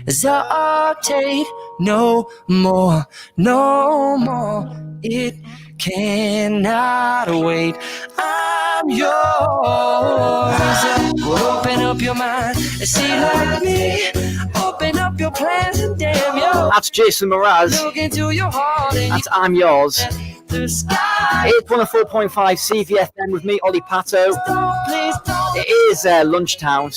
hesitate no more, no more. It cannot wait. I'm yours. Open up your mind and see like me. Open up your plans and damn yo. That's Jason Mraz. Look into your heart and That's I'm Yours. the sky. It's 104.5 CVFM with me, Ollie Patto. Please don't. It is Lunchtime /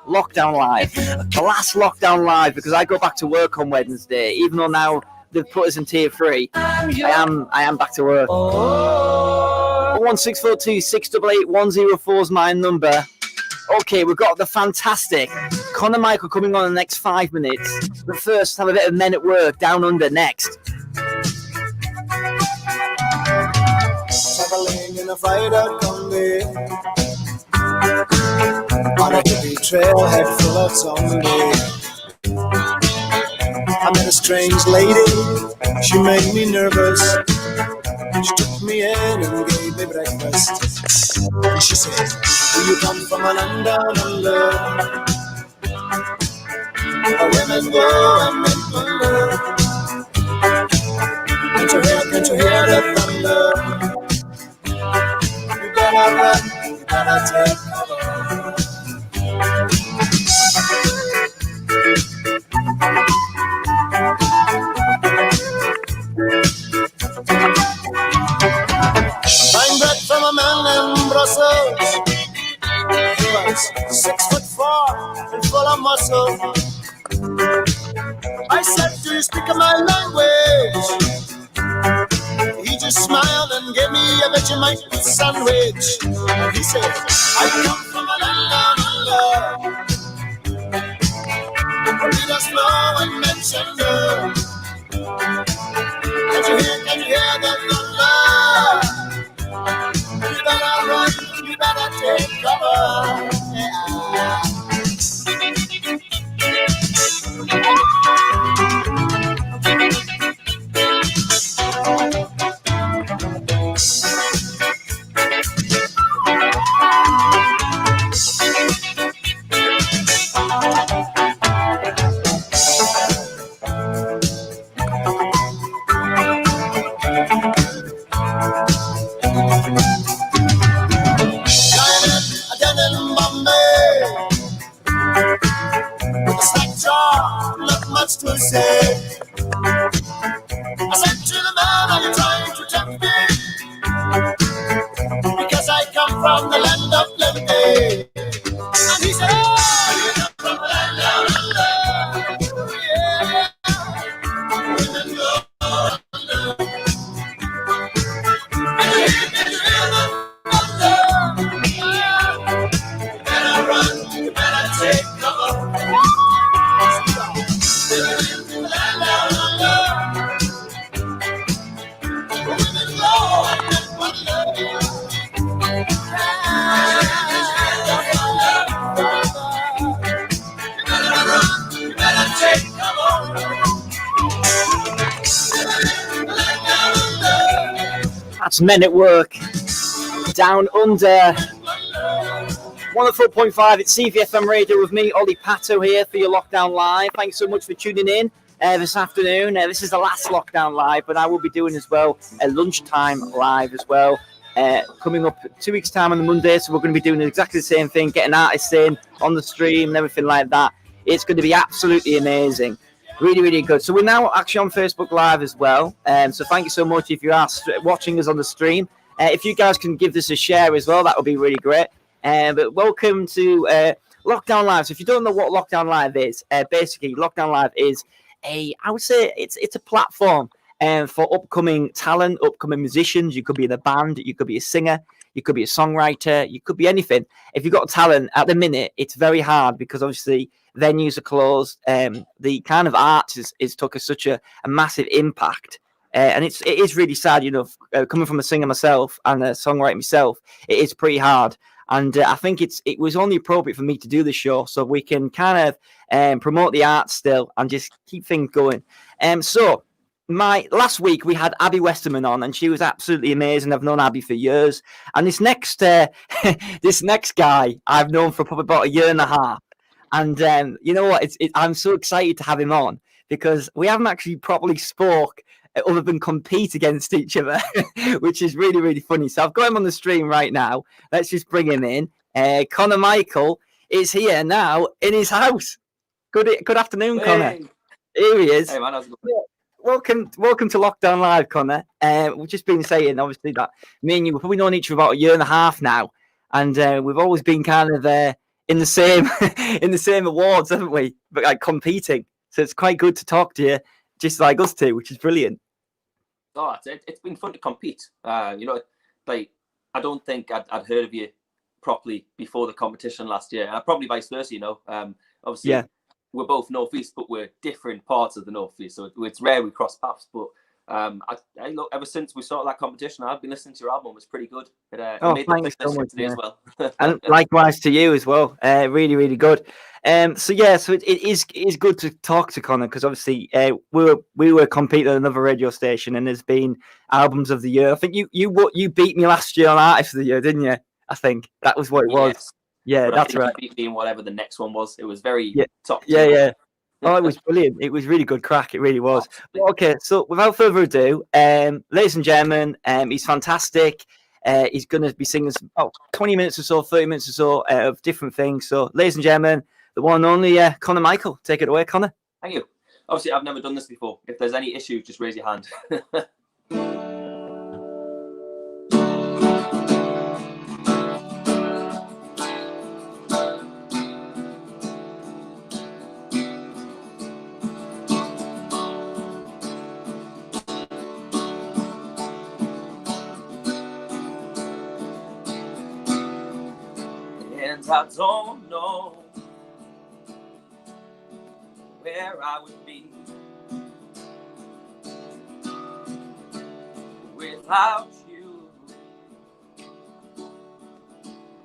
Lockdown Live. The last Lockdown Live because I go back to work on Wednesday. Even though now they've put us in tier 3, I am back to work. 01642 688 104 is my number. Okay, we've got the fantastic Conor Michael coming on in the next 5 minutes. But first, have a bit of Men at Work Down Under next. Traveling in a fried-out Combi on a hippie trailhead full of zombies. I met a strange lady, she made me nervous. She took me in and gave me breakfast. And she said, do you come from a land down under? Where women go and men wonder. Can't you hear the thunder? You better run, you better take cover. Buying bread from a man in Brussels. He was 6'4" and full of muscle. I said, do you speak my language? He just smiled and gave me a Vegemite sandwich. And he said, I come from a land down under. We just flow and mention love. Can you hear the thunder? You better run, you better take cover. Yeah. To say, I said to the man, are you trying to tempt me? Because I come from the land of liberty. And he said, oh, you come from the land down under. Yeah, women go under. And you hear the thunder. You better run, you better take cover. That's Men at Work Down Under. 104.5 at CVFM Radio with me, Ollie Patto, here for your Lockdown Live. Thanks so much for tuning in this afternoon. This is the last Lockdown Live, but I will be doing as well a Lunchtime Live as well. Coming up 2 weeks' time on the Monday, so we're going to be doing exactly the same thing, getting artists in on the stream and everything like that. It's going to be absolutely amazing. Really, really good. So we're now actually on Facebook Live as well. So thank you so much if you are watching us on the stream. If you guys can give this a share as well, that would be really great. But welcome to Lockdown Live. So if you don't know what Lockdown Live is, basically Lockdown Live is I would say it's a platform for upcoming talent, upcoming musicians. You could be in a band, you could be a singer, you could be a songwriter, you could be anything. If you've got talent at the minute, it's very hard because obviously venues are closed. The kind of arts is took such a massive impact. And it is really sad, you know, coming from a singer myself and a songwriter myself, it is pretty hard. And I think it was only appropriate for me to do the show so we can kind of promote the arts still and just keep things going. So last week we had Abby Westerman on, and she was absolutely amazing. I've known Abby for years, and this next guy I've known for probably about a year and a half. And you know what? I'm so excited to have him on because we haven't actually properly spoke other than compete against each other, which is really, really funny. So I've got him on the stream right now. Let's just bring him in. Connor Michael is here now in his house. Good afternoon, Hey. Connor. Here he is. Hey man, how's it going? Welcome to Lockdown Live, Connor. We've just been saying, obviously, that me and you, we've probably known each other about a year and a half now, and we've always been kind of in the same in the same awards, haven't we? But like competing. So it's quite good to talk to you, just like us two, which is brilliant. Oh, it's been fun to compete. Like I don't think I'd heard of you properly before the competition last year, and probably vice versa. Obviously. Yeah. We're both Northeast, but we're different parts of the Northeast, so it's rare we cross paths. But I look, ever since we started that competition, I've been listening to your album. It's pretty good. It made the playlist so today as well. And likewise to you as well. Really, really good. So it is good to talk to Connor because obviously we were competing at another radio station, and there's been albums of the year. I think you beat me last year on Artist of the Year, didn't you? I think that was what it was. Yes. Yeah, but that's right. Being whatever the next one was, it was very top. Yeah. Oh, it was brilliant. It was really good crack. It really was. Well, okay, so without further ado, ladies and gentlemen, he's fantastic. He's going to be singing 20 minutes or so, 30 minutes or so of different things. So, ladies and gentlemen, the one and only Connor Michael. Take it away, Connor. Thank you. Obviously, I've never done this before. If there's any issues, just raise your hand. I don't know where I would be without you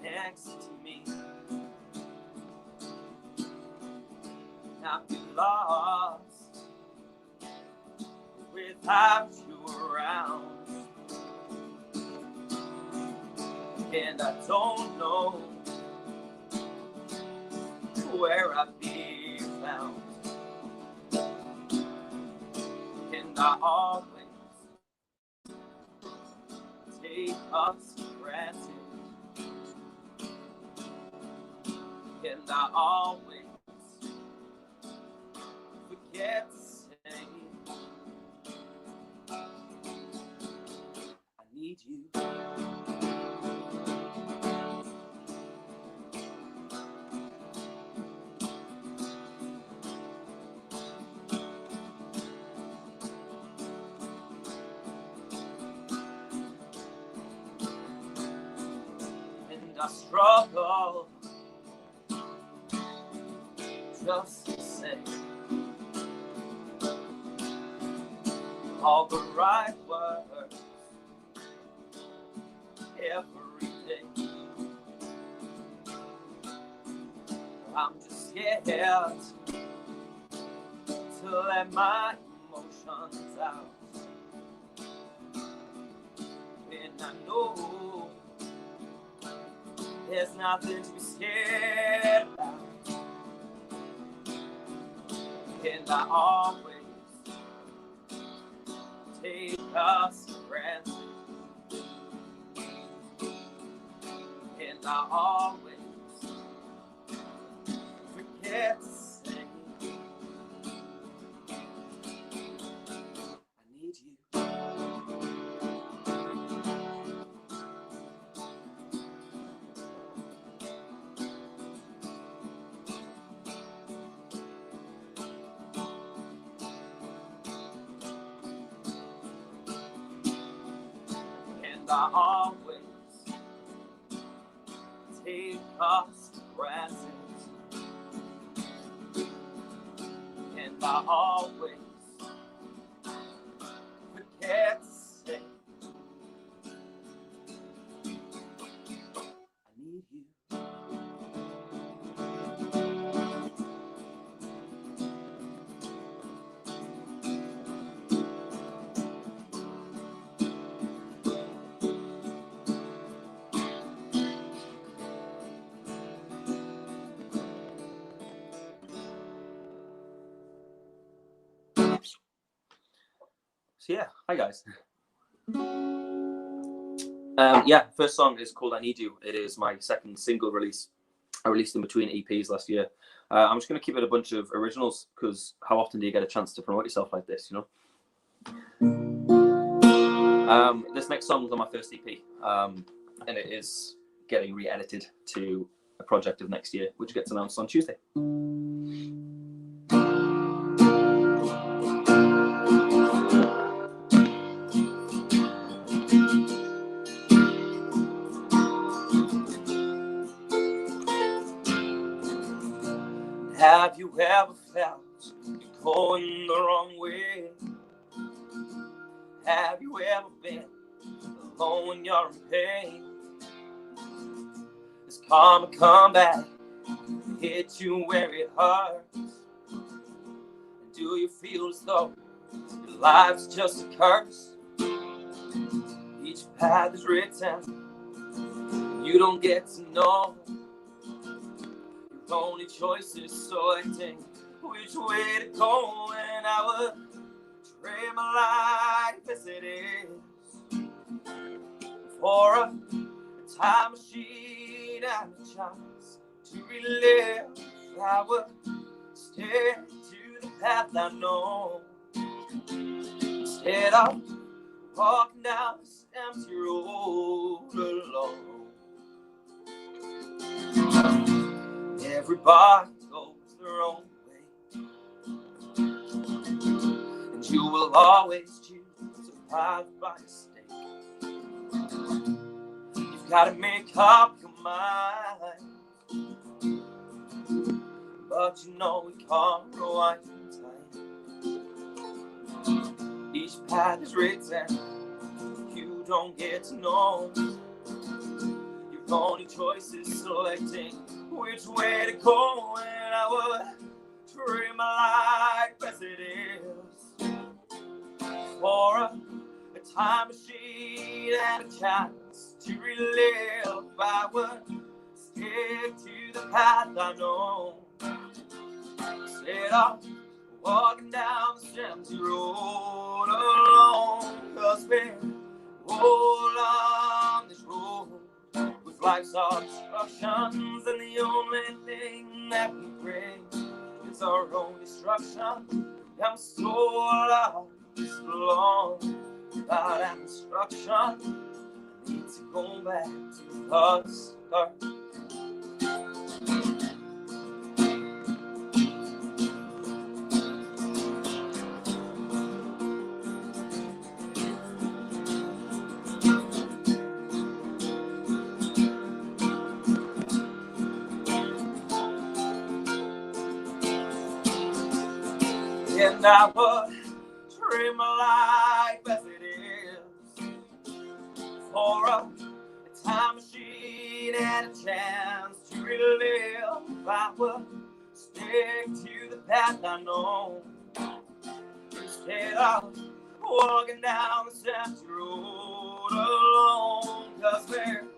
next to me. I'd be lost without you around, and I don't know where I'd be found, and I always take us for granted, and I always forget to say I need you. I struggle just to say all the right words every day. I'm just scared to let my emotions out, and I know there's nothing to be scared about, and I always take us for granted, and I always forget to say I need you. I always take us for granted, and I always forget to say I need you. So yeah, hi guys. First song is called I Need You. It is my second single release. I released in between EPs last year. I'm just going to keep it a bunch of originals because how often do you get a chance to promote yourself like this, you know? This next song was on my first EP, and it is getting re-edited to a project of next year, which gets announced on Tuesday. Have you ever felt you're going the wrong way? Have you ever been alone when you're in pain? Does karma come back and hit you where it hurts? And do you feel as though your life's just a curse? Each path is written, you don't get to know. Your only choice is selecting which way to go, and I would trade my life as it is for a time machine and a chance to relive. I would stay to the path I know instead of walking down this empty road alone. Everybody goes their own way, and you will always choose a path by mistake. You've got to make up your mind, but you know we can't rewind time. Each path is written, you don't get to know. Your only choice is selecting which way to go, and I would trade my life as it is for a time machine and a chance to relive. I would stick to the path I know instead of walking down this empty road alone. 'Cause we're all on this road with life's obstructions, and the only thing that we bring is our own destruction. I'm so lost alone without an instruction. I need to go back to the start. And I would trade my life as it is for a time machine and a chance to relive. I would stick to the path I know instead of walking down the empty road alone. 'Cause we're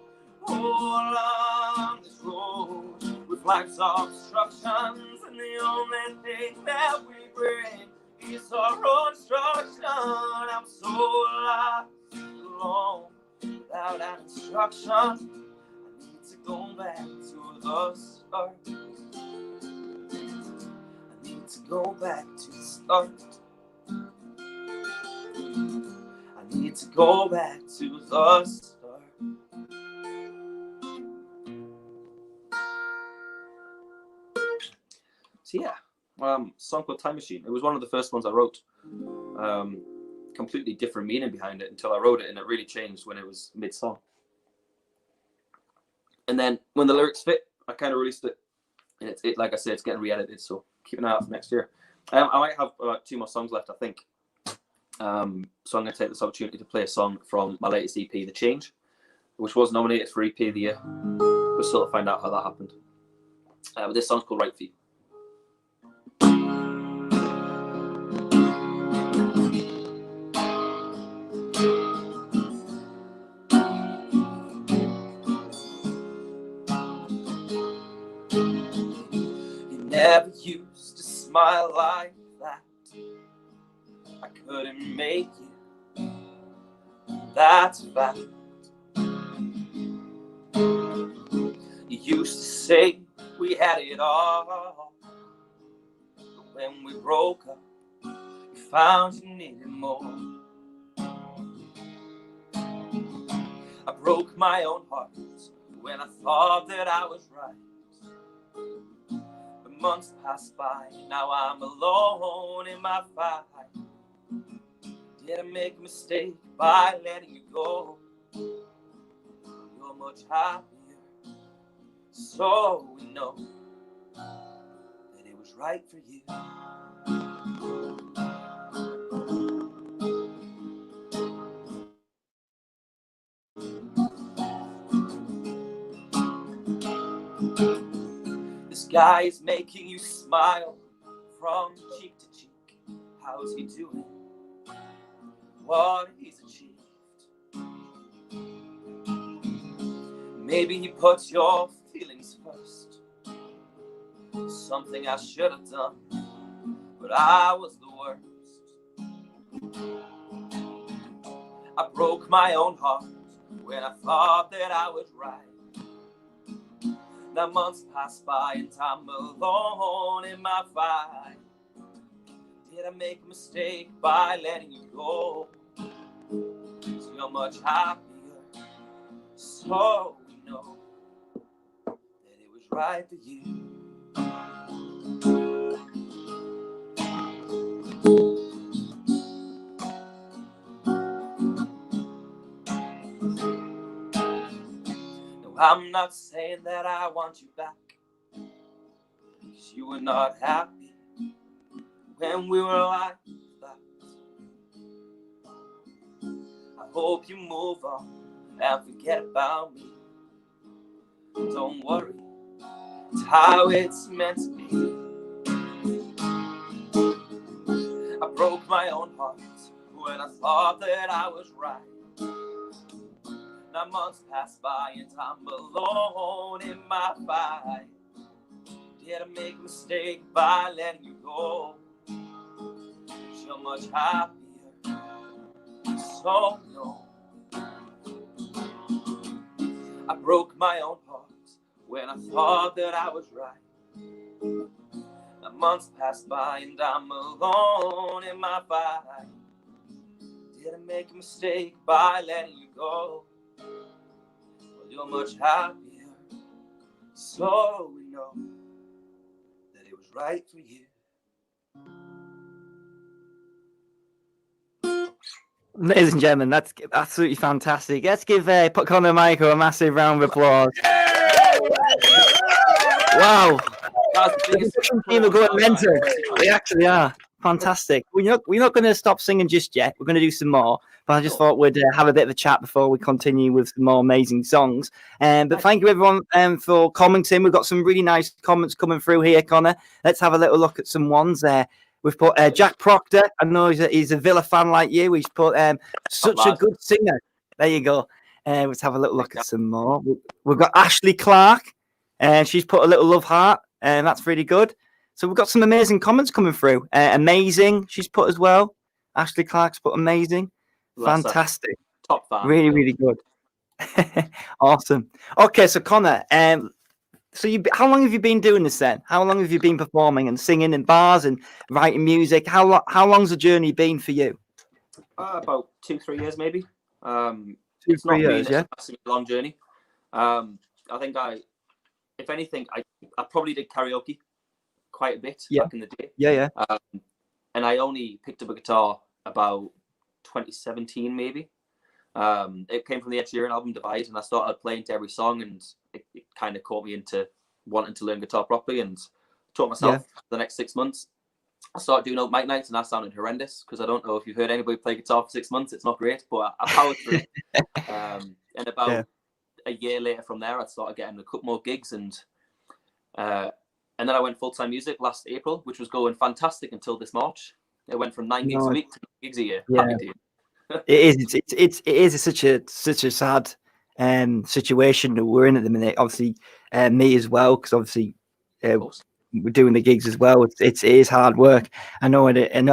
all on this road with life's obstructions, and the only thing that we bring is our own destruction. I'm so lost alone without an instruction. I need to go back to the start. I need to go back to the start. I need to go back to the start. So yeah, song called Time Machine. It was one of the first ones I wrote. Completely different meaning behind it until I wrote it, and it really changed when it was mid-song. And then when the lyrics fit, I kind of released it. And it like I said, it's getting re-edited, so keep an eye out for next year. I might have about 2 more songs left, I think. So I'm going to take this opportunity to play a song from my latest EP, The Change, which was nominated for EP of the year. We'll sort of find out how that happened. But this song's called Right For You. Never used to smile like that. I couldn't make you that's a fact. You used to say we had it all, but when we broke up, you found you needed more. I broke my own heart when I thought that I was right. But months passed by, now I'm alone in my fight. Did I make a mistake by letting you go? You're much happier, so we know that it was right for you. This guy is making you smile from cheek to cheek. How's he doing? What he's achieved. Maybe he puts your feelings first. Something I should have done, but I was the worst. I broke my own heart when I thought that I was right. Now months pass by and I'm alone in my fight. Did I make a mistake by letting you go? 'Cause you're much happier, so we know that it was right for you. No, I'm not saying that I want you back, 'cause you were not happy when we were like that. I hope you move on and forget about me. Don't worry, it's how it's meant to be. I broke my own heart when I thought that I was right. Now months pass by and I'm alone in my fight. Did I make a mistake by letting you go? 'Cause you're much happier, so no. I broke my own heart when I thought that I was right. Now months passed by and I'm alone in my fight. Did I make a mistake by letting you go? Well, you're much happier, so we know that it was right for you. Ladies and gentlemen, that's absolutely fantastic. Let's give Connor Michael a massive round of applause. Wow. Team are going mental. They actually are. Fantastic. We're not going to stop singing just yet. We're going to do some more. But I just thought we'd have a bit of a chat before we continue with some more amazing songs. But thank you, everyone, for commenting. We've got some really nice comments coming through here, Connor. Let's have a little look at some ones there. We've put Jack Proctor. I know he's a Villa fan like you. He's put such a good singer. There you go. Let's have a little look at some more. We've got Ashley Clark. And she's put a little love heart. And that's really good. So we've got some amazing comments coming through. Amazing, she's put as well. Ashley Clark's put amazing. Fantastic. Top fan. Really, really good. Awesome. Okay, so Connor, so how long have you been doing this then? How long have you been performing and singing in bars and writing music? How long's the journey been for you? About 2-3 years, maybe. 2-3 years, yeah. It's a long journey. I think if anything, I probably did karaoke quite a bit back in the day. Yeah. And I only picked up a guitar about 2017, maybe. It came from the Ed Sheeran album Divide, and I started playing to every song, and it kind of caught me into wanting to learn guitar properly, and taught myself for the next 6 months. I started doing open mic nights, and that sounded horrendous because I don't know if you've heard anybody play guitar for 6 months. It's not great, but I powered through it. And about a year later from there, I started getting a couple more gigs, and then I went full-time music last April, which was going fantastic until this March. It went from 9 gigs a week to 9 gigs a year. Yeah. It is such a sad situation that we're in at the minute. Obviously, me as well, because obviously we're doing the gigs as well. It is hard work. I know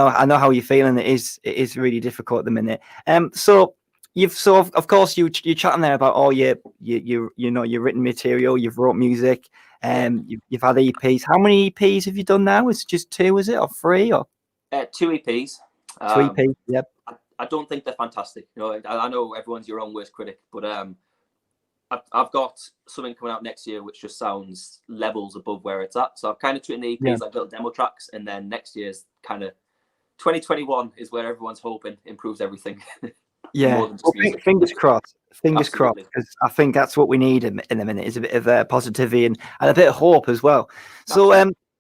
how you're feeling. It is really difficult at the minute. So you've so of course you're chatting there about all your your written material. You've wrote music, and you've had EPs. How many EPs have you done now? Is it just two? Is it or three or 2 EPs. two EPs? Yep. I don't think they're fantastic. You know, I know everyone's your own worst critic, but I've got something coming out next year which just sounds levels above where it's at. So I've kind of treated the EPs like little demo tracks, and then next year's kind of 2021 is where everyone's hoping improves everything. Yeah, well, fingers crossed. Fingers crossed, because I think that's what we need in a minute, is a bit of positivity and a bit of hope as well. So,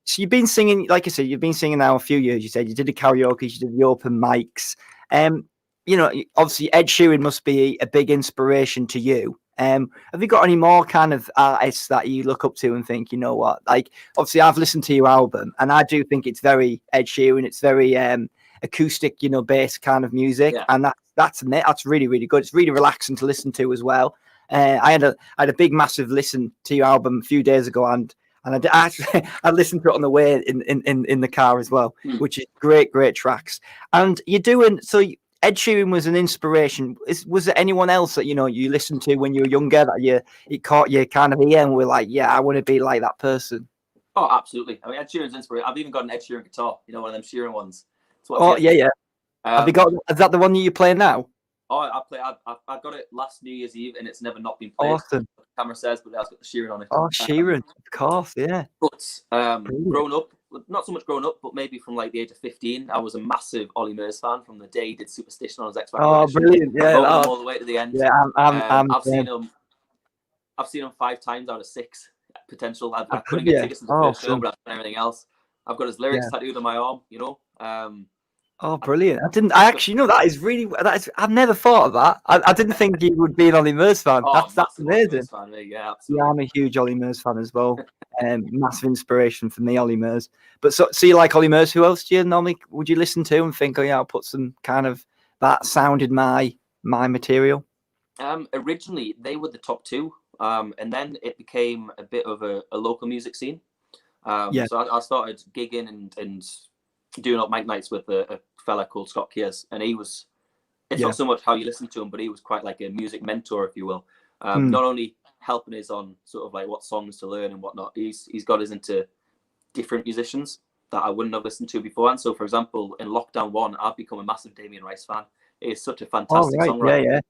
so you've been singing, like I said, you've been singing now a few years. You said you did the karaoke, you did the open mics. You know, obviously Ed Sheeran must be a big inspiration to you. Have you got any more kind of artists that you look up to and think, you know what, like, obviously I've listened to your album and I do think it's very Ed Sheeran. It's very acoustic, you know, bass kind of music, and that's really, really good. It's really relaxing to listen to as well. I had a big massive listen to your album a few days ago, and I listened to it on the way in the car as well, which is great tracks. And you're doing so. Ed Sheeran was an inspiration. Was there anyone else that you listened to when you were younger that it caught you kind of ear and were like, yeah, I want to be like that person? Oh, absolutely. I mean, Ed Sheeran's inspiration. I've even got an Ed Sheeran guitar. You know, one of them Sheeran ones. Oh yeah. Have you got? Is that the one that you're playing now? Oh, I got it last New Year's Eve, and it's never not been played. Awesome. The camera says, but it has got the Sheeran on it. Oh, Sheeran, of course, yeah. But growing up, not so much growing up, but maybe from like the age of 15, I was a massive Ollie Murs fan from the day he did Superstition on his X Factor. Oh, brilliant! Yeah, all the way to the end. Yeah, I've seen him 5 times out of 6 potential. I couldn't get tickets to the first show, but I've done everything else. I've got his lyrics tattooed on my arm. You know. Oh, brilliant! I actually know I've never thought of that. I didn't think you would be an Ollie Murs fan. That's amazing. Fan, yeah, absolutely. Yeah, I'm a huge Ollie Murs fan as well. Massive inspiration for me, Ollie Murs. But so you like Ollie Murs? Who else do you normally would you listen to and think, oh yeah, I'll put some kind of that sound in my material? Originally, they were the top 2, and then it became a bit of a local music scene. So I started gigging and doing up mic nights with a fella called Scott Kears, and it's not so much how you listen to him, but he was quite like a music mentor, if you will. Not only helping us on sort of like what songs to learn and whatnot, he's got us into different musicians that I wouldn't have listened to before. And so, for example, in Lockdown 1, I've become a massive Damien Rice fan. He is such a fantastic songwriter.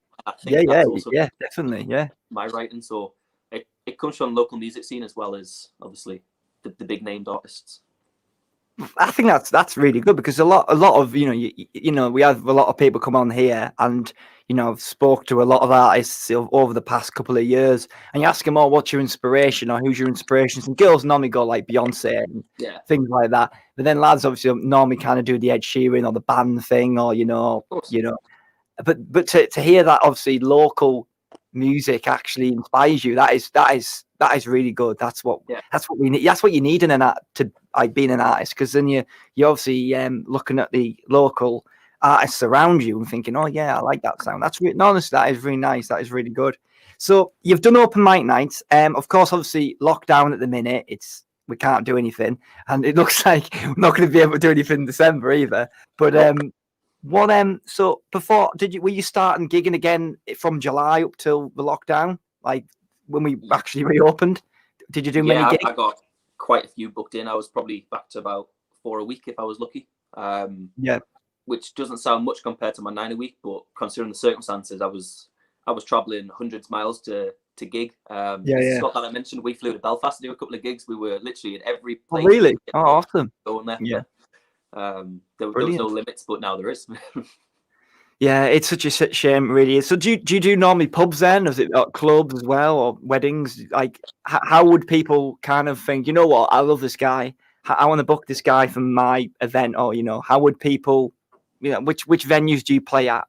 Yeah, definitely, yeah. My writing, so it comes from the local music scene as well as obviously the big named artists. I think that's really good, because a lot of you know we have a lot of people come on here, and I've spoke to a lot of artists over the past couple of years, and you ask them, oh, what's your inspiration or who's your inspirations, and girls normally go like Beyonce and things like that, but then lads obviously normally kind of do the Ed Sheeran or the band thing, or but to hear that obviously local music actually inspires you, that is really good. That's what we need. That's what you need in an art to like being an artist, because then you obviously looking at the local artists around you and thinking, oh yeah, I like that sound. That's really, honestly, that is really nice. That is really good. So you've done open mic nights. Of course, obviously lockdown at the minute. We can't do anything, and it looks like we're not going to be able to do anything in December either. But so before were you starting gigging again from July up till the lockdown, like when we actually reopened? Did you do many gigs? I got quite a few booked in. I was probably back to about 4 a week if I was lucky. Which doesn't sound much compared to my 9 a week, but considering the circumstances, I was traveling hundreds of miles to gig. Scott that I mentioned, we flew to Belfast to do a couple of gigs. We were literally in every place. Oh, really? Oh, awesome. Going there. Yeah. There was no limits, but now there is. Yeah, it's such a shame, really. So do you do normally pubs then? Is it clubs as well, or weddings? Like, how would people kind of think, you know what, I love this guy, I want to book this guy for my event, or how would people, which venues do you play at?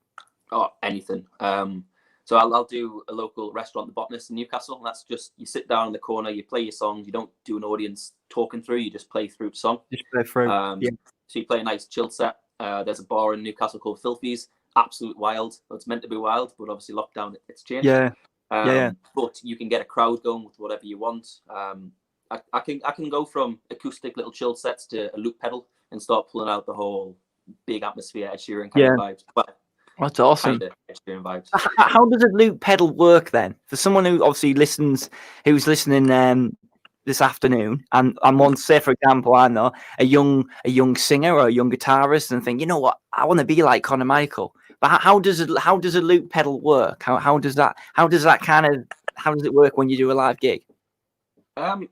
Oh, anything. So I'll do a local restaurant, the Botanist in Newcastle. That's just, you sit down in the corner, you play your songs, you don't do an audience talking through, you just play through the song. Just play through. So you play a nice chilled set. There's a bar in Newcastle called Filthy's. Absolute wild. Well, it's meant to be wild, but obviously lockdown, it's changed. But you can get a crowd going with whatever you want. I can go from acoustic little chilled sets to a loop pedal and start pulling out the whole big atmosphere Ed Sheeran kind of vibes. But That's awesome. Kind of Sheeran vibes. How does a loop pedal work then? For someone who obviously who's listening this afternoon, and wants, say for example, I know a young singer or a young guitarist, and think, you know what, I want to be like Conor Michael. But how does a loop pedal work? How does that it work when you do a live gig? I'm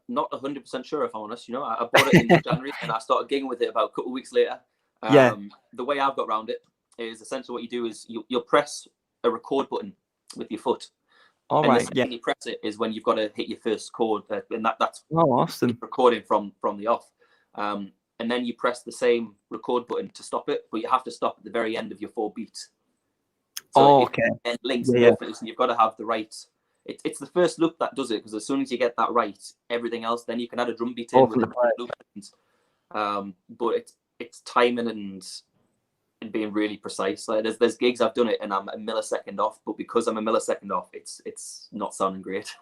not 100% sure, if I'm honest. You know, I bought it in January and I started gigging with it about a couple of weeks later. The way I've got around it is essentially what you do is you'll press a record button with your foot. All and right. the second you press it is when you've got to hit your first chord, and that's awesome. Recording from the off. And then you press the same record button to stop it, but you have to stop at the very end of your 4 beats. So okay. It links perfectly, so you've got to have the right. It's the first loop that does it, because as soon as you get that right, everything else, then you can add a drum beat in with the loop. But it's timing and being really precise. Like there's gigs I've done it and I'm a millisecond off, but because I'm a millisecond off, it's not sounding great.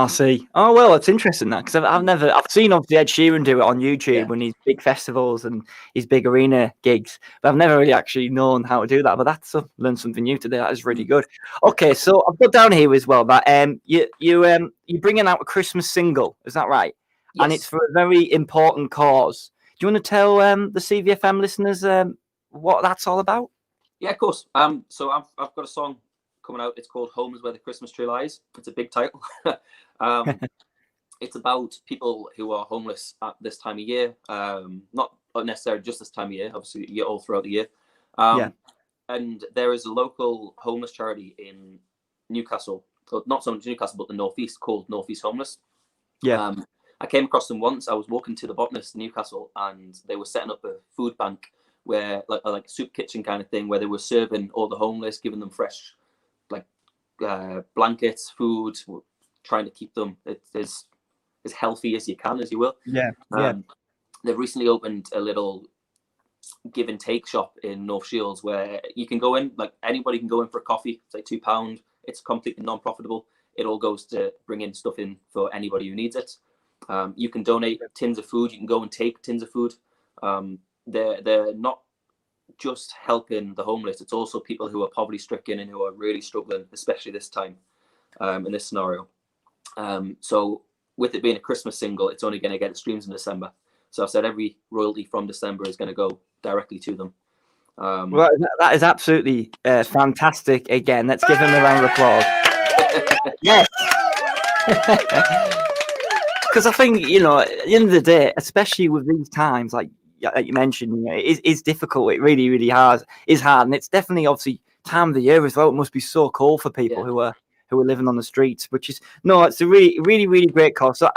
See. Oh well, it's interesting that, because I've seen obviously Ed Sheeran do it on YouTube when he's big festivals and his big arena gigs, but I've never really actually known how to do that. But that's learned something new today. That is really good. Okay, so I've got down here as well that you're bringing out a Christmas single, is that right? Yes. And it's for a very important cause. Do you want to tell the CVFM listeners what that's all about? Yeah, of course. So I've got a song coming out. It's called "Home Is Where the Christmas Tree Lies." It's a big title. It's about people who are homeless at this time of year. Not necessarily just this time of year, obviously all throughout the year. And there is a local homeless charity in Newcastle, not so much Newcastle, but the Northeast, called Northeast Homeless. I came across them once. I was walking to the Botanist in Newcastle, and they were setting up a food bank where, like a soup kitchen kind of thing, where they were serving all the homeless, giving them fresh, blankets, food, trying to keep them as healthy as you can, as you will. They've recently opened a little give and take shop in North Shields where you can go in, like anybody can go in for a coffee, say £2. It's completely non-profitable. It all goes to bring in stuff in for anybody who needs it. You can donate tins of food. You can go and take tins of food. They're not just helping the homeless. It's also people who are poverty stricken and who are really struggling, especially this time, in this scenario. So with it being a Christmas single, it's only going to get streams in December. So I've said every royalty from December is going to go directly to them. Well, that is absolutely fantastic. Again, let's give him a round of applause. Yes. Because I think, at the end of the day, especially with these times, like you mentioned, it is difficult. It really, really is hard. And it's definitely, obviously, time of the year as well. It must be so cold for people who are living on the streets, it's a really, really, really great cause. So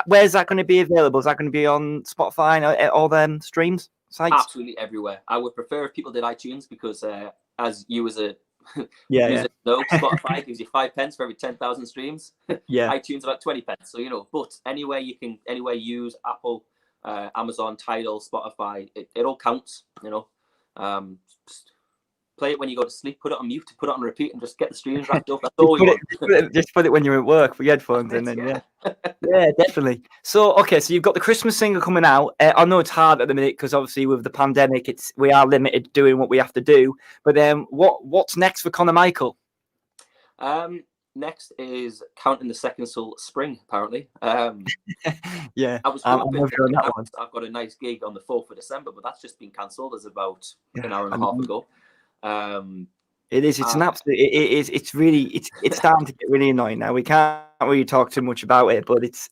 where's that going to be available? Is that going to be on Spotify and all them streams sites? Absolutely everywhere. I would prefer if people did iTunes, because as you as a music know, Spotify gives you 5 pence for every 10,000 streams. iTunes about 20 pence. So but anywhere you use Apple, Amazon, Tidal, Spotify, it all counts. Just play it when you go to sleep, put it on mute, put it on repeat, and just get the streams wrapped up. That's all you want. Just put it when you're at work for your headphones, and then yeah, definitely. So so you've got the Christmas single coming out. I know it's hard at the minute because obviously with the pandemic, we are limited doing what we have to do. But what's next for Conor Michael? Next is Counting the Seconds Till Spring, apparently. I was hoping I've got a nice gig on the 4th of December, but that's just been cancelled as about an hour and a half ago. It is. It's an absolute. It's really. It's starting to get really annoying now. We can't really talk too much about it, but it's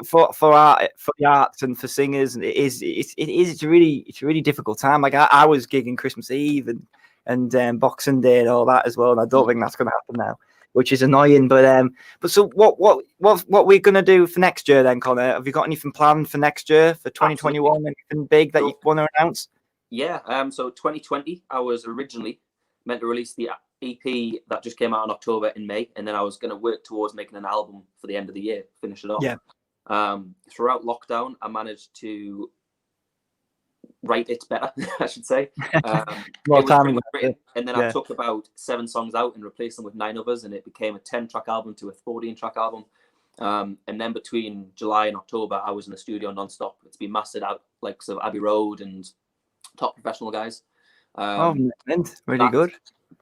for art, for the arts and for singers. It's a really difficult time. Like I was gigging Christmas Eve and Boxing Day and all that as well, and I don't think that's going to happen now, which is annoying. But so what we're going to do for next year then, Conor? Have you got anything planned for next year, for 2021? Absolutely. Anything big that you want to announce? Yeah. So 2020, I was originally meant to release the EP that just came out in October in May, and then I was going to work towards making an album for the end of the year, finish it off. Throughout lockdown, I managed to write it better, I should say. And then I took about 7 songs out and replaced them with 9 others, and it became a 10-track album to a 14-track album. And then between July and October, I was in the studio non-stop. It's been mastered out like Abbey Road and top professional guys. Really good.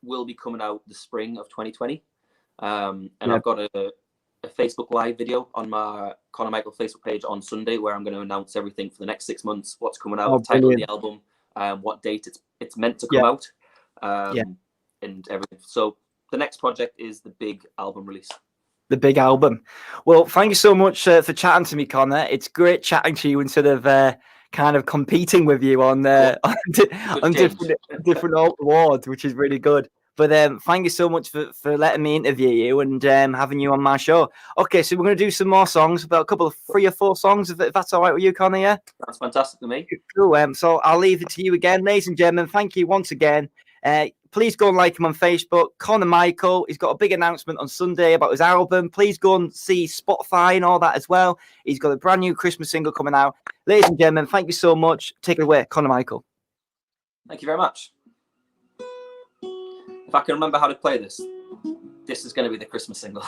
Will be coming out the spring of 2020. And Yeah. I've got a Facebook Live video on my Conor Michael Facebook page on Sunday where I'm going to announce everything for the next 6 months, what's coming out, the title of the album, what date it's meant to come out, and everything. So the next project is the big album release. The big album. Well, thank you so much for chatting to me, Connor. It's great chatting to you instead of kind of competing with you on different awards, which is really good. But thank you so much for letting me interview you and having you on my show. Okay, so we're going to do some more songs, about a couple of 3 or 4 songs, if that's all right with you, Connor, yeah? That's fantastic to me. Cool. So I'll leave it to you again. Ladies and gentlemen, thank you once again. Please go and like him on Facebook. Conor Michael, he's got a big announcement on Sunday about his album. Please go and see Spotify and all that as well. He's got a brand new Christmas single coming out. Ladies and gentlemen, thank you so much. Take it away, Conor Michael. Thank you very much. If I can remember how to play this, this is going to be the Christmas single.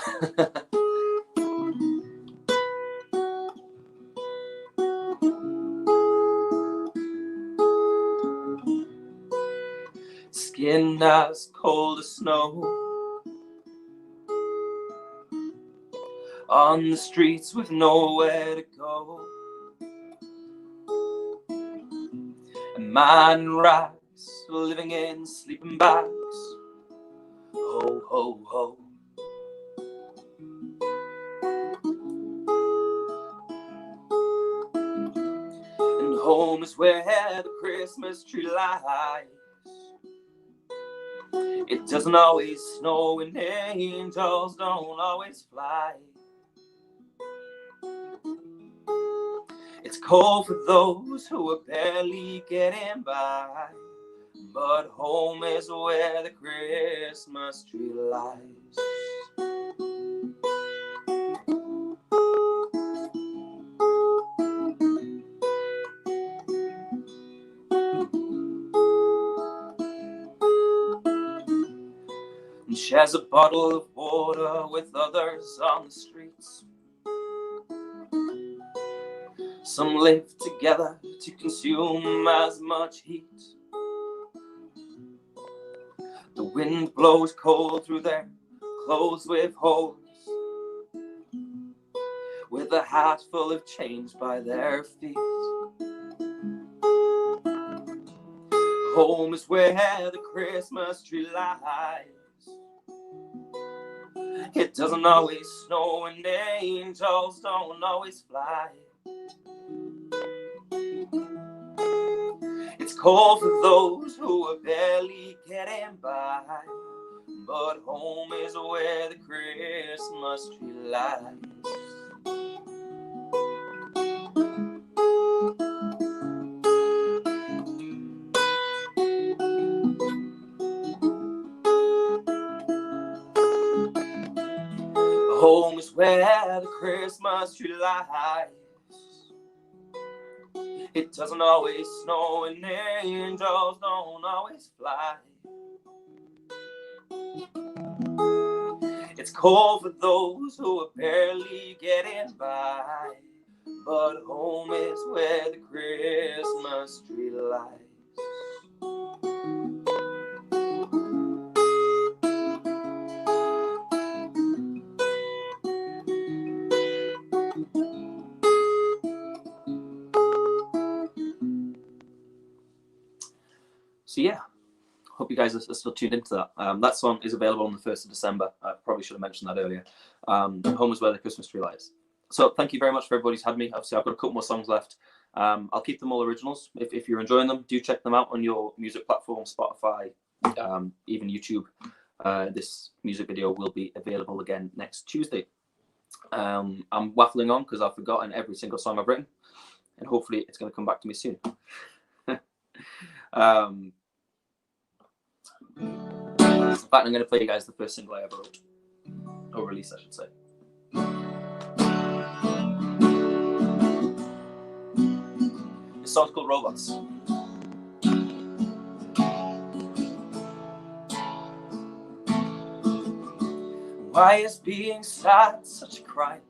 Skin as cold as snow, on the streets with nowhere to go. A man rides, living in sleeping bags. Ho, ho, ho. And home is where the Christmas tree lies. It doesn't always snow and angels don't always fly. It's cold for those who are barely getting by, but home is where the Christmas tree lies. And shares a bottle of water with others on the streets. Some live together to consume as much heat. The wind blows cold through their clothes with holes, with a hat full of change by their feet. Home is where the Christmas tree lies. It doesn't always snow and angels don't always fly. It's cold for those who are barely getting by, but home is where the Christmas tree lies. Home is where the Christmas tree lies. It doesn't always snow and angels don't always fly. It's cold for those who are barely getting by, but home is where the Christmas tree lies. So yeah, hope you guys are still tuned into that. That song is available on the 1st of December. I probably should have mentioned that earlier. Home is where the Christmas tree lies. So thank you very much for everybody who's had me. Obviously, I've got a couple more songs left. I'll keep them all originals. If you're enjoying them, do check them out on your music platform, Spotify, even YouTube. This music video will be available again next Tuesday. I'm waffling on because I've forgotten every single song I've written, and hopefully it's going to come back to me soon. In fact, I'm going to play you guys the first single I ever wrote, or released, I should say. This song's called Robots. Why is being sad such a crime?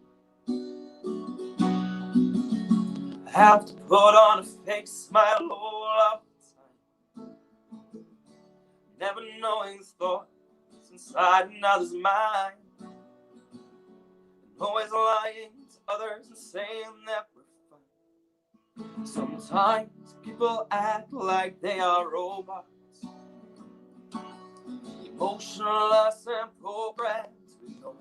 I have to put on a fake smile all of the time. never knowing the thoughts inside another's mind, and always lying to others and saying that we're fine. Sometimes people act like they are robots, emotionless and programmed to know.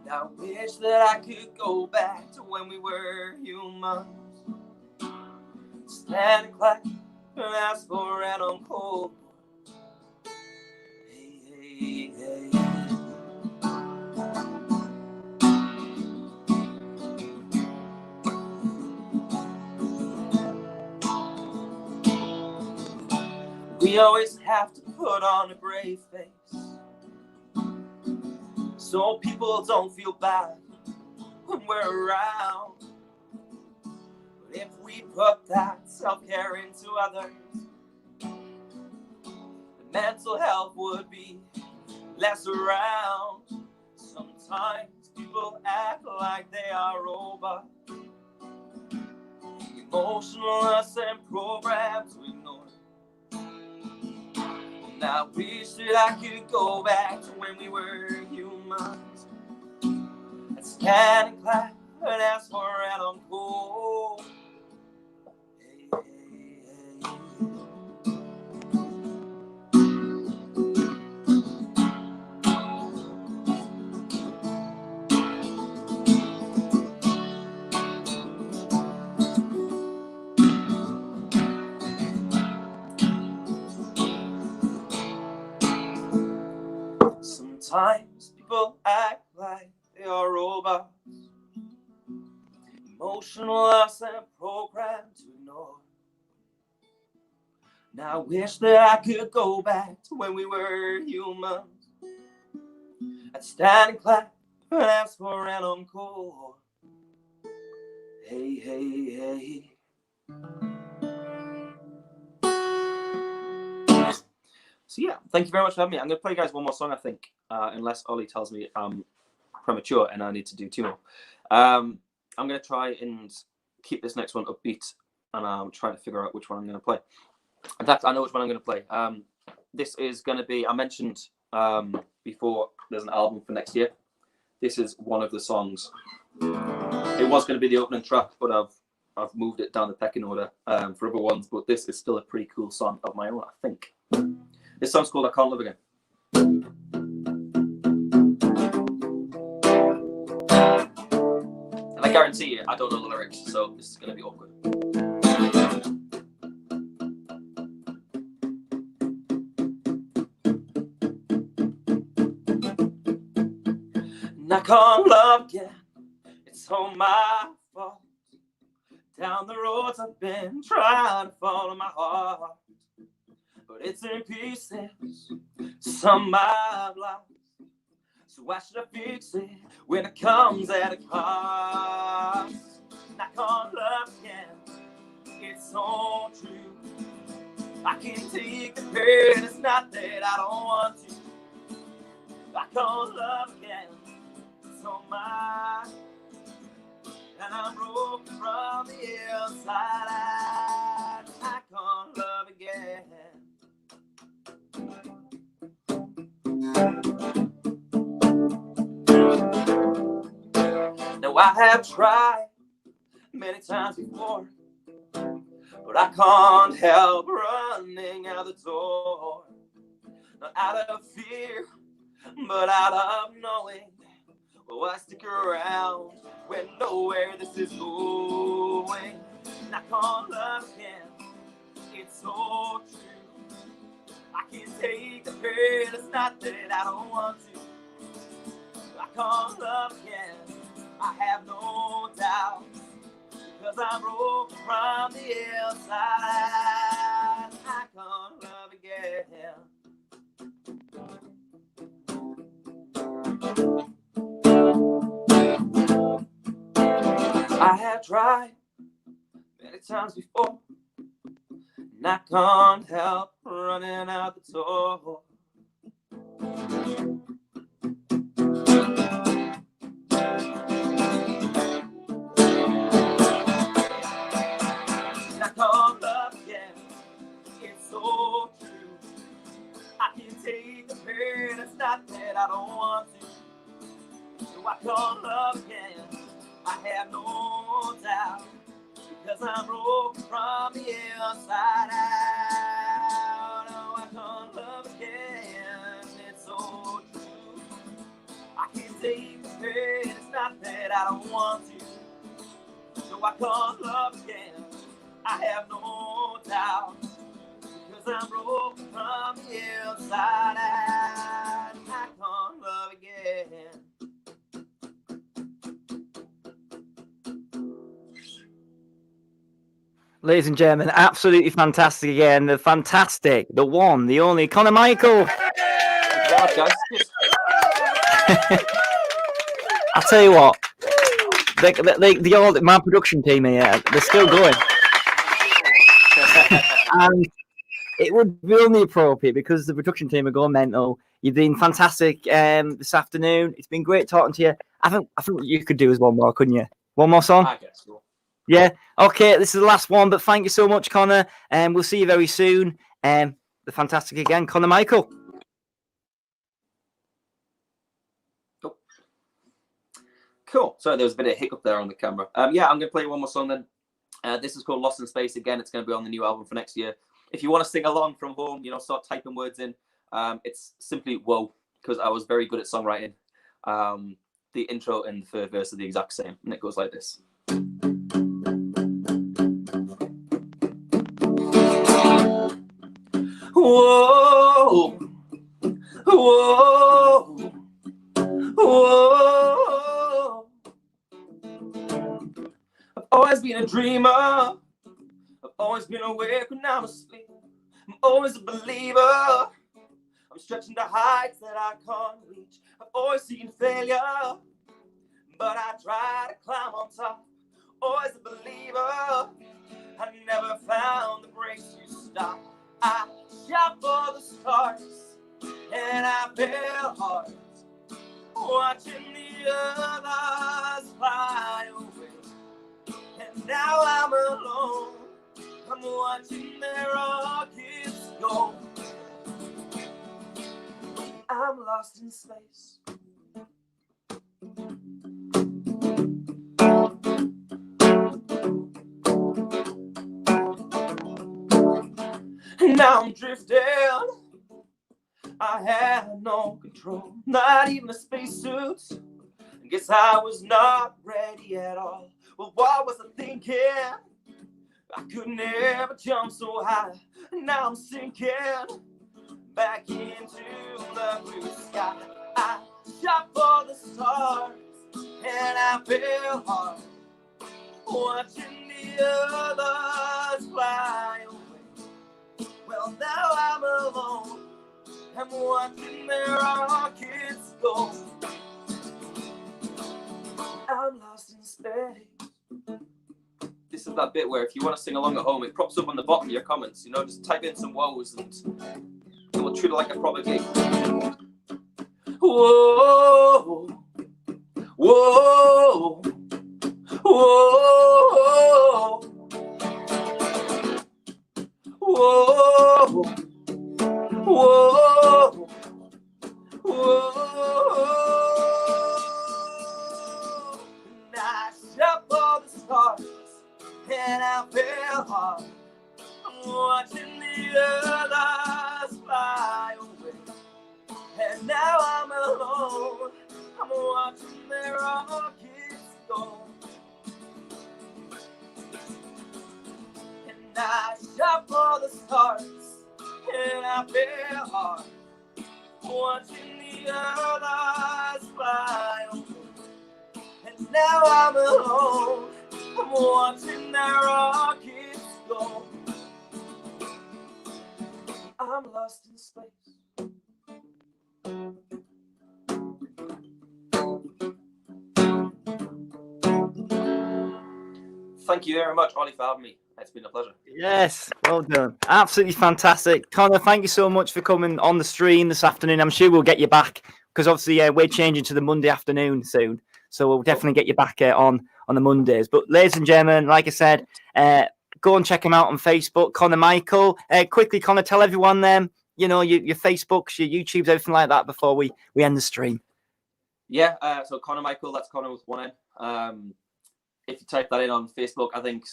I wish that I could go back to when we were humans, stand and clap and ask for an encore. Hey, hey, hey. We always have to put on a brave face so people don't feel bad when we're around. But if we put that self-care into others, the mental health would be less around. Sometimes people act like they are robots, emotionless and programmed to ignore. And I wish that I could go back to when we were humans and stand and clap and ask for an encore. Hey, hey, hey. Sometimes people act like they are robots, emotionless and programmed to ignore. Now I wish that I could go back to when we were humans. I'd stand and clap and ask for an encore. Hey, hey, hey. So yeah, thank you very much for having me. I'm going to play you guys one more song, I think, unless Ollie tells me I'm premature and I need to do two more. I'm going to try and keep this next one upbeat, and I'm trying to figure out which one I'm going to play. In fact, I know which one I'm going to play. This is going to be, I mentioned before, there's an album for next year. This is one of the songs. It was going to be the opening track, but I've moved it down the pecking order for other ones. But this is still a pretty cool song of my own, I think. This song's called I Can't Love Again. And I guarantee you, I don't know the lyrics, so this is going to be awkward. And I can't love again, it's all my fault. Down the roads I've been trying to follow my heart, but it's in pieces, some I've lost. So why should I fix it when it comes at a cost? And I can't love again, it's so true. I can't take the pain, it's not that I don't want to. I can't love again, it's on my, and I'm broken from the inside. I can't love again. Now I have tried many times before, but I can't help running out the door. Not out of fear, but out of knowing. Oh, I stick around when nowhere this is going. And I can't love again, it's so true. I can't take the pain, it's not that I don't want to. I can't love again, I have no doubt, because I'm broken from the inside. I can't love again. I have tried many times before, and I can't help running out the door. And I can't love again, it's so that I don't want to. So I can't love again. I have no doubt. Because I'm broken from the inside out. Oh, I can't love again. It's so true. I can't take the pain. It's not that I don't want to. So I can't love again. I have no doubt. Because I'm broken from the inside out. I can't love again. Ladies and gentlemen, absolutely fantastic again. The fantastic, the one, the only Conor Michael. I'll tell you what, my production team here, they're still going. And it would be only appropriate because the production team are going mental. You've been fantastic this afternoon. It's been great talking to you. I think you could do us one more, couldn't you? One more song? I guess so. Yeah. Okay, this is the last one, but thank you so much, Conor. We'll see you very soon. The fantastic again, Conor Michael. Cool. Sorry, there was a bit of a hiccup there on the camera. Yeah, I'm going to play one more song then. This is called Lost in Space. Again, it's going to be on the new album for next year. If you want to sing along from home, start typing words in. It's simply whoa, because I was very good at songwriting. The intro and the third verse are the exact same, and it goes like this. Whoa, whoa, whoa. I've always been a dreamer. I've always been awake when I'm asleep. I'm always a believer. I'm stretching to heights that I can't reach. I've always seen failure, but I try to climb on top. Always a believer. I never found the brakes to stop. I shot for the stars, and I fell hard, watching the others fly away. And now I'm alone, I'm watching their rockets go. I'm lost in space. Now I'm drifting. I had no control, not even a spacesuit. I guess I was not ready at all. Well, what was I thinking? I could never jump so high. Now I'm sinking back into the blue sky. I shot for the stars and I fell hard, watching the others fly away. Well, now I'm alone. I'm watching their rockets go. I'm lost in space. This is that bit where if you want to sing along at home, it props up on the bottom of your comments. Just type in some woes and we'll treat it like a proper gig. Whoa, whoa, whoa, whoa, whoa, whoa. And I shot for the stars and I fell hard, watching the others fly away. And now I'm alone, I'm watching their rockets go. And I shot for the stars and I fell hard, watching the others fly away. And now I'm alone, I'm watching their rockets go. I'm lost in space. Thank you very much, Ollie, for having me. It's been a pleasure. Yes, well done. Absolutely fantastic. Conor, thank you so much for coming on the stream this afternoon. I'm sure we'll get you back because obviously we're changing to the Monday afternoon soon. So we'll definitely get you back on the Mondays. But ladies and gentlemen, like I said, go and check him out on Facebook, Conor Michael. Quickly, Conor, tell everyone your Facebooks, your YouTubes, everything like that before we end the stream? Yeah, so Connor Michael, that's Connor with one N. If you type that in on Facebook, I think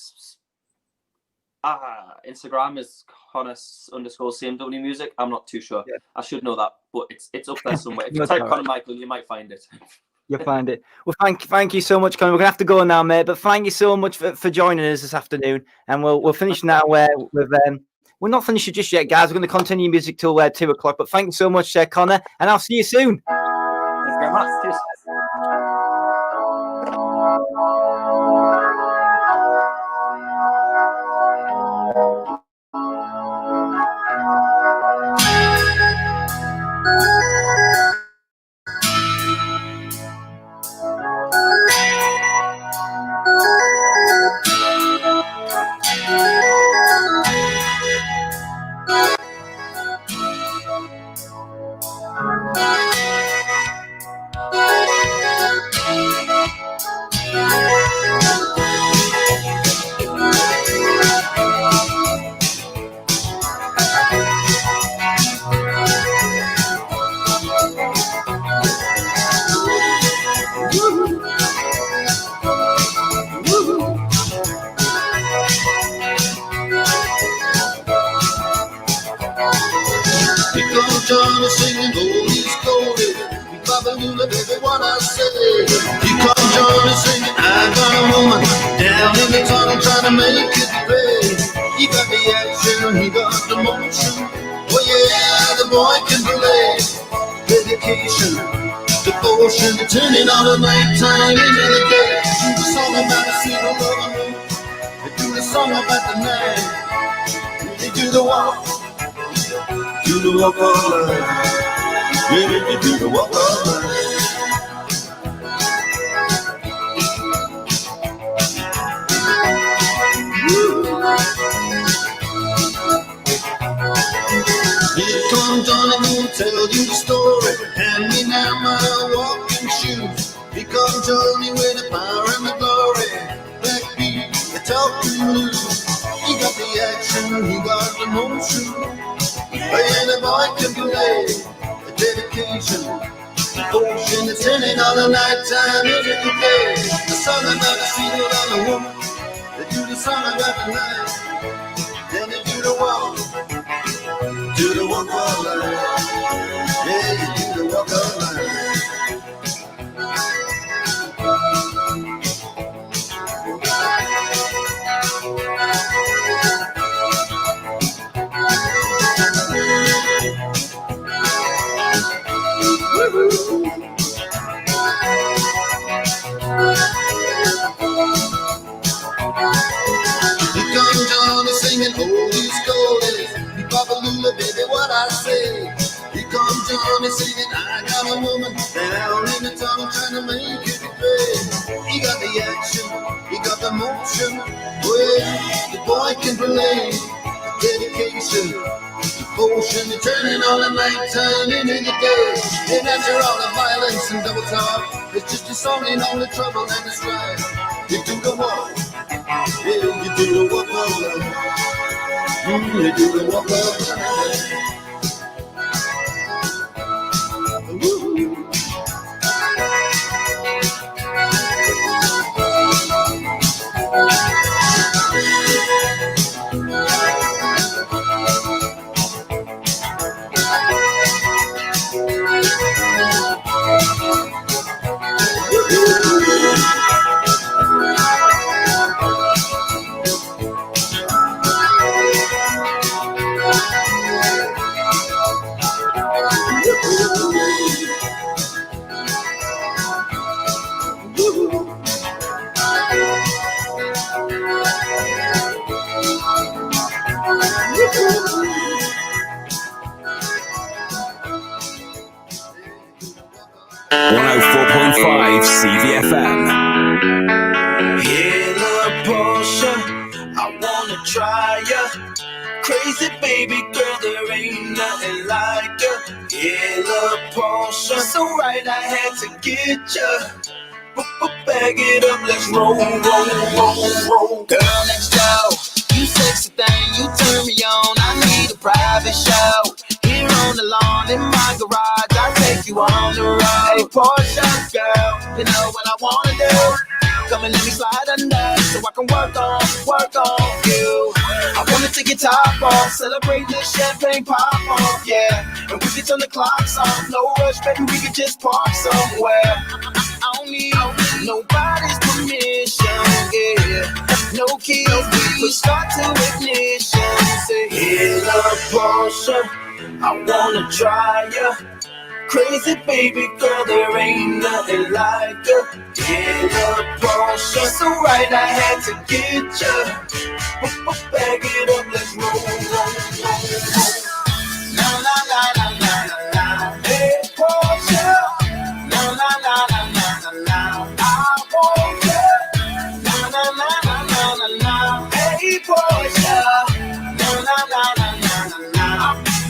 Instagram is Connor_CMW Music. I'm not too sure. Yeah. I should know that, but it's up there somewhere. If you type Connor Michael, you might find it. You'll find it. Well, thank you so much, Connor. We're gonna have to go now, mate. But thank you so much for joining us this afternoon. And we'll finish now with we're not finished just yet, guys. We're going to continue music till 2:00. But thank you so much, Connor, and I'll see you soon. Thanks very much. Cheers. John is singing goldies, goldies. We Babalula, baby, what I say. Here comes John is singing, I got a woman down in the tunnel trying to make it pay. He got the action, he got the motion. Oh yeah, the boy can play. Dedication, devotion, turning on the nighttime into the day. Do the song about the sweet love and root. They do the song about the night. They do the walk. Do the walk of life, baby, you do the walk of life. Here comes Johnny, who'll tell you the story. Hand me now my walking shoes. Here comes Johnny with the power and the glory. Backbeat, the talking blues. He got the action, he got the motion. And the boy can play a dedication, devotion, it's turning on the nighttime into the day. The song about the field on the woman, they do the song about the night, then they do the walk of life. Yeah, you do the walk of life. Here comes Johnny singing oldies, goldies. He Babalula, baby, what I say. Here comes Johnny singing, I got a woman down in the tunnel trying to make it pay. He got the action, he got the motion. Well, the boy can play. Dedication, devotion, turning on the nighttime into the day. And after all the violence and double talk, it's just a song in all the trouble and the strife. You do the walk, yeah, you do the walk of life. You do the walk of life. CVFM. In a Porsche, I wanna try ya. Crazy baby girl, there ain't nothing like ya. In a Porsche, so right I had to get ya. Bag it up, let's roll, roll, roll, roll. Girl next door, you sexy thing, you turn me on. I need a private show. you on the road. Hey, Portia, girl, you know what I wanna do. Come and let me slide under so I can work on you. I wanna take your top off, celebrate the champagne pop off, yeah. And we can turn the clocks off, no rush, baby, we can just park somewhere. I don't need nobody's permission, yeah. No keys, we push start to ignition. Say, hey, love, Portia, I wanna try ya. Crazy baby girl, there ain't nothing like her. In a Porsche, so right, I had to get ya. Bag it up, let's roll. Na na na na na na. Hey Porsche, na na na na na na. I want ya. Na na na na na na na. Hey Porsche, na na na na na na.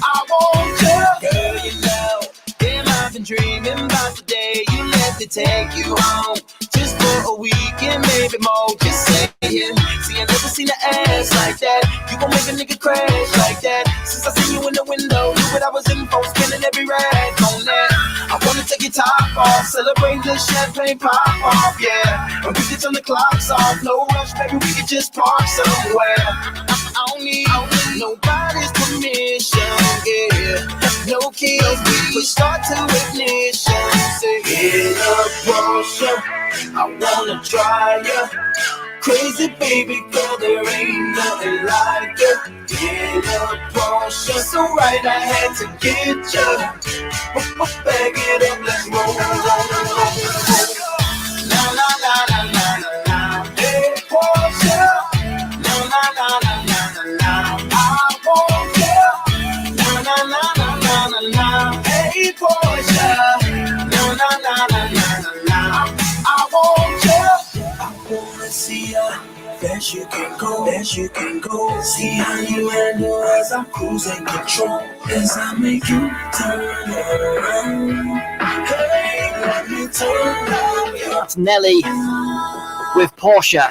I want ya. Girl, you know. I've been dreaming about the day you let me take you home. Just for a weekend, maybe more, just saying. See, I never seen an ass like that. You gon' make a nigga crash like that. Since I seen you in the window, knew what I was in for, spinning every rag on that. I wanna take your top off, celebrate the champagne pop off, yeah. And we can turn the clocks off, no rush, baby, we can just park somewhere. I don't need nobody's permission, yeah. No keys, we push start to ignition. Say, in a Porsche, I wanna try ya. Crazy baby girl, there ain't nothing like ya. In a Porsche, so right, I had to get ya. Bag it up, let's roll. Na na na na na na. Hey Porsche, na na na na na na. I want ya. Na na na na na na. Hey Porsche, na na na na na na. I want ya. I wanna see ya. Best you can go, best you can go. See how you handle as I'm cruising control. As I make you turn around. Hey, let me turn around. That's Nelly with Porsche.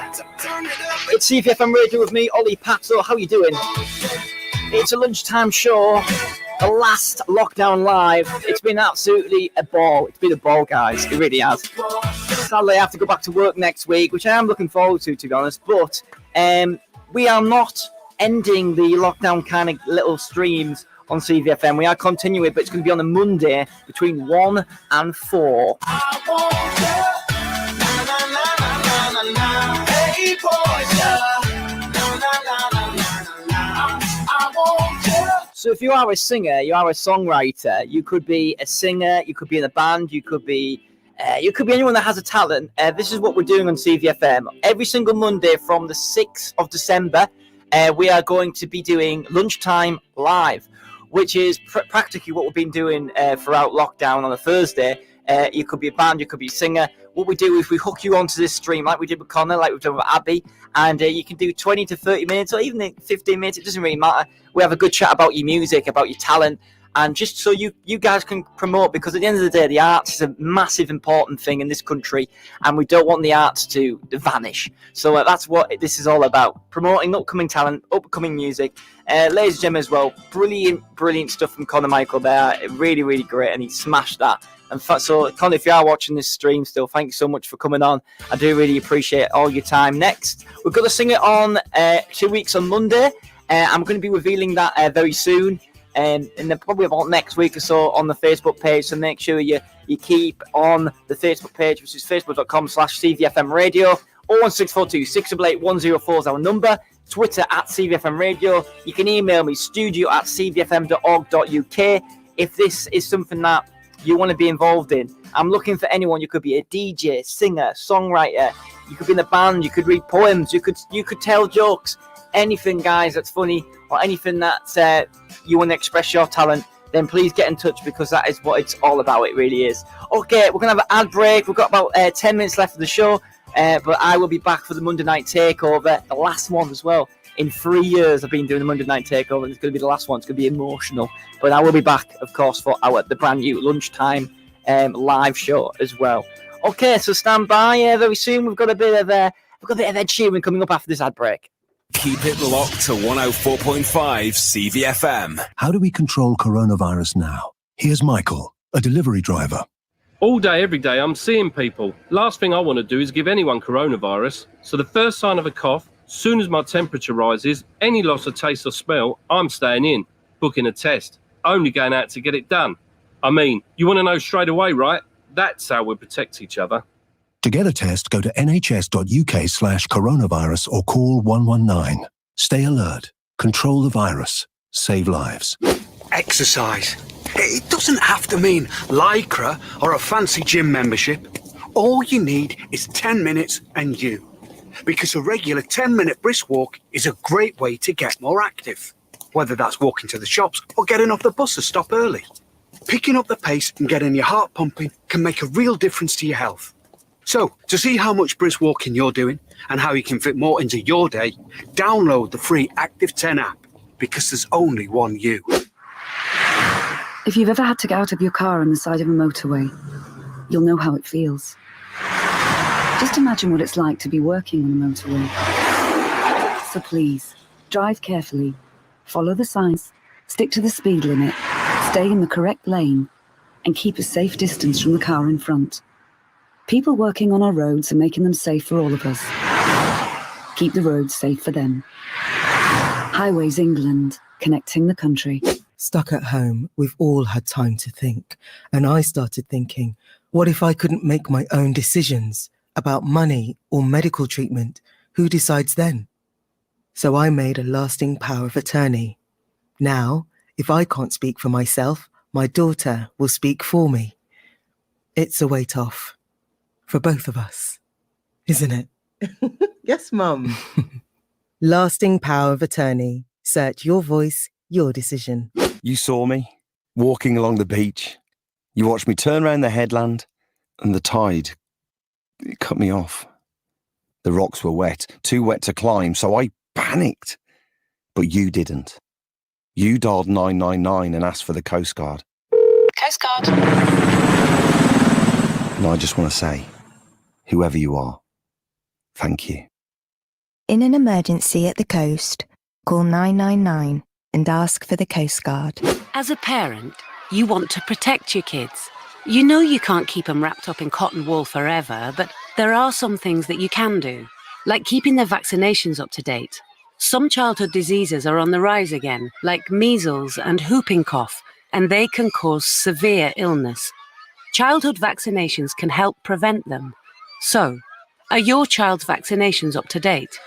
It's CVFM Radio with me, Ollie Patto. How you doing? It's a lunchtime show. The last lockdown live. It's been absolutely a ball. It's been a ball, guys. It really has. Sadly, I have to go back to work next week, which I am looking forward to be honest. But we are not ending the lockdown kind of little streams on CVFM. We are continuing, but it's going to be on a Monday between 1 and 4. So if you are a singer, you are a songwriter, you could be a singer, you could be in a band, you could be anyone that has a talent. This is what we're doing on CVFM. Every single Monday from the 6th of December, we are going to be doing Lunchtime Live, which is practically what we've been doing throughout lockdown on a Thursday. You could be a band, you could be a singer. What we do is we hook you onto this stream like we did with Connor, like we've done with Abby, and you can do 20 to 30 minutes or even 15 minutes. It doesn't really matter. We have a good chat about your music, about your talent, and just so you guys can promote, because at the end of the day, the arts is a massive important thing in this country, and we don't want the arts to vanish. So that's what this is all about, promoting upcoming talent, upcoming music. Ladies and gentlemen as well, brilliant stuff from Connor Michael there. Really, really great, and he smashed that. And so, Connor, if you are watching this stream still, thank you so much for coming on. I do really appreciate all your time. Next, we're going to sing it on 2 weeks on Monday. I'm going to be revealing that very soon, and then probably about next week or so on the Facebook page. So make sure you keep on the Facebook page, which is facebook.com/CVFM Radio. 01642 688 104 is our number. Twitter @CVFM Radio. You can email me studio@cvfm.org.uk if this is something that you want to be involved in. I'm looking for anyone. You could be a DJ, singer, songwriter. You could be in a band. You could read poems. You could tell jokes. Anything, guys, that's funny, or anything that you want to express your talent, then please get in touch, because that is what it's all about. It really is. Okay, we're going to have an ad break. We've got about 10 minutes left of the show, but I will be back for the Monday Night Takeover, the last one as well. In 3 years, I've been doing the Monday Night Takeover, and it's going to be the last one. It's going to be emotional. But I will be back, of course, for the brand new Lunchtime live show as well. Okay, so stand by very soon. We've got a bit of Ed Sheeran coming up after this ad break. Keep it locked to 104.5 CVFM. How do we control coronavirus now? Here's Michael. a delivery driver. All day, every day, I'm seeing people. Last thing I want to do is give anyone coronavirus. So the first sign of a cough, soon as my temperature rises, any loss of taste or smell, I'm staying in, booking a test, only going out to get it done. I mean, you want to know straight away, right? That's how we protect each other. To get a test, go to nhs.uk/coronavirus or call 119. Stay alert. Control the virus. Save lives. Exercise. It doesn't have to mean Lycra or a fancy gym membership. All you need is 10 minutes and you. Because a regular 10-minute brisk walk is a great way to get more active. Whether that's walking to the shops or getting off the bus to stop early. Picking up the pace and getting your heart pumping can make a real difference to your health. So, to see how much brisk walking you're doing and how you can fit more into your day, download the free Active 10 app, because there's only one you. If you've ever had to get out of your car on the side of a motorway, you'll know how it feels. Just imagine what it's like to be working on a motorway. So please, drive carefully, follow the signs, stick to the speed limit, stay in the correct lane, and keep a safe distance from the car in front. People working on our roads are making them safe for all of us. Keep the roads safe for them. Highways England, connecting the country. Stuck at home, we've all had time to think. And I started thinking, what if I couldn't make my own decisions about money or medical treatment? Who decides then? So I made a lasting power of attorney. Now, if I can't speak for myself, my daughter will speak for me. It's a weight off. For both of us, isn't it? Yes, Mum. Lasting power of attorney. Search your voice, your decision. You saw me walking along the beach. You watched me turn around the headland, and the tide, it cut me off. The rocks were wet, too wet to climb, so I panicked. But you didn't. You dialed 999 and asked for the Coast Guard. Coast Guard. And I just want to say, whoever you are, thank you. In an emergency at the coast, call 999 and ask for the Coast Guard. As a parent, you want to protect your kids. You know you can't keep them wrapped up in cotton wool forever, but there are some things that you can do, like keeping their vaccinations up to date. Some childhood diseases are on the rise again, like measles and whooping cough, and they can cause severe illness. Childhood vaccinations can help prevent them. So, are your child's vaccinations up to date?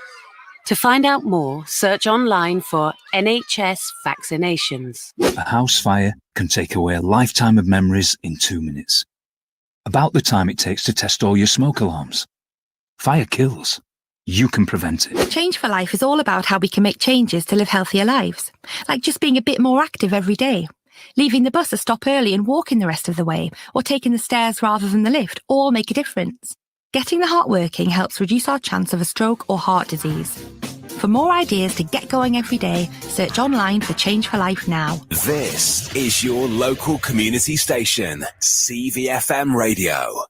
To find out more, search online for NHS vaccinations. A house fire can take away a lifetime of memories in 2 minutes. About the time it takes to test all your smoke alarms. Fire kills. You can prevent it. Change for Life is all about how we can make changes to live healthier lives. Like just being a bit more active every day. Leaving the bus a stop early and walking the rest of the way, or taking the stairs rather than the lift, all make a difference. Getting the heart working helps reduce our chance of a stroke or heart disease. For more ideas to get going every day, search online for Change for Life now. This is your local community station, CVFM Radio.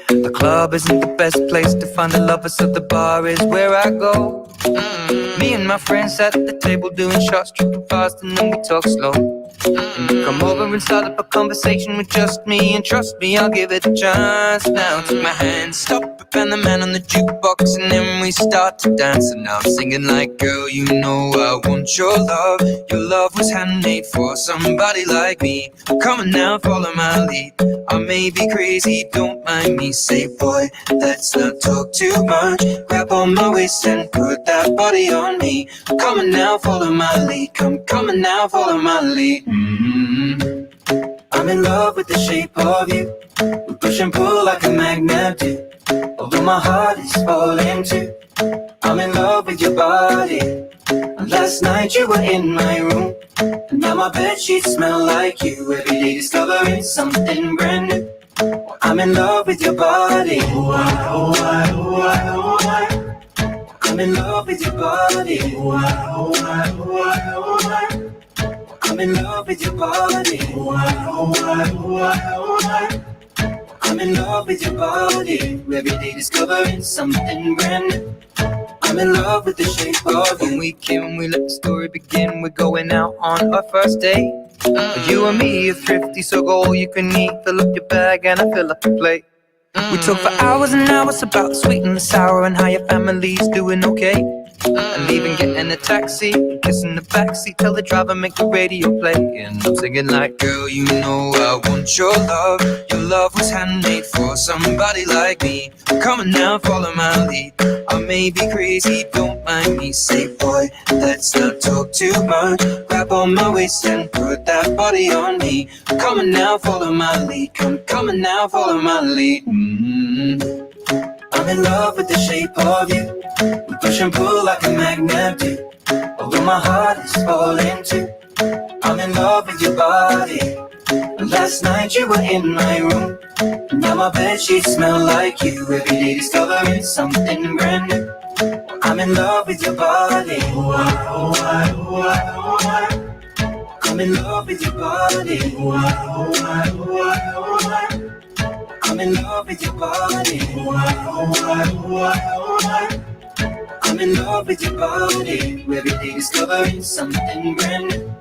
The club isn't the best place to find the lovers, so the bar is where I go. Me and my friends at the table doing shots, tripping fast, and then we talk slow. And you come over and start up a conversation with just me, and trust me, I'll give it a chance. Now take my hand, stop it, and the man on the jukebox, and then we start to dance. And now I'm singing like, girl, you know I want your love. Your love was handmade for somebody like me. Come on now, follow my lead. I may be crazy, don't mind me. Say, boy, let's not talk too much. Grab on my waist and put that body on me. Come on now, follow my lead. Come on now, follow my lead. I'm in love with the shape of you. We push and pull like a magnet do. Although my heart is falling too. I'm in love with your body. And last night you were in my room, and now my bedsheets smell like you. Every day discovering something brand new. I'm in love with your body. Oh, I, oh, I, oh, I, oh, I. I'm in love with your body. Oh, I, oh, I, oh, I, oh, I. I'm in love with your body. Oh, I, oh, I, oh, I, oh, I. I'm I'm in love with your body. Every day discovering something brand new. I'm in love with the shape of you. When we came, we let the story begin. We're going out on our first date. You and me are thrifty, so go all you can eat. Fill up your bag and I fill up the plate. We talk for hours and hours about the sweet and the sour and how your family's doing okay. And even getting a taxi, kissing the backseat, tell the driver make the radio play. And I'm singing like, girl, you know I want your love. Your love was handmade for somebody like me. Come on now, follow my lead. I may be crazy, don't mind me. Say, boy, let's not talk too much. Grab on my waist and put that body on me. Come on now, follow my lead. Come on now, follow my lead. I'm in love with the shape of you. We push and pull like a magnet do. Although my heart is falling too. I'm in love with your body. Last night you were in my room. Now my bedsheets smell like you. Every day discovering something brand new. I'm in love with your body. I'm in love with your body. I'm in love with your body. I'm in love with your body. Every day discovering something brand new.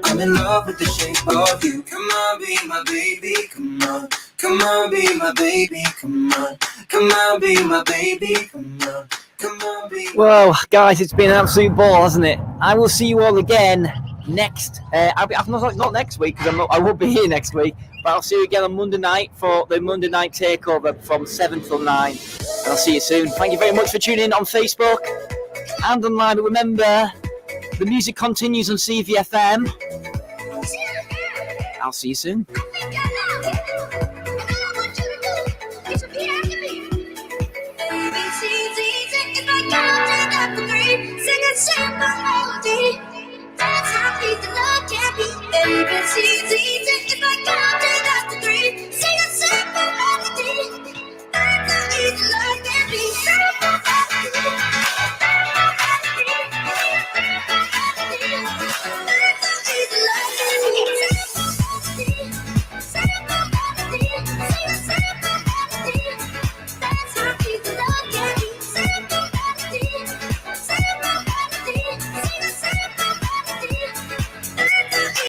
I'm in love with the shape of you. Come on, be my baby, come on. Come on, be my baby, come on. Come on, be my baby, come on. Come on, be. Well, guys, it's been an absolute ball, hasn't it? I will see you all again next. Not next week because I won't be here next week. But I'll see you again on Monday night for the Monday night takeover from 7 till 9. And I'll see you soon. Thank you very much for tuning in on Facebook and online. But remember, the music continues on CVFM. I'll see you soon. That's how the love can be. ABC.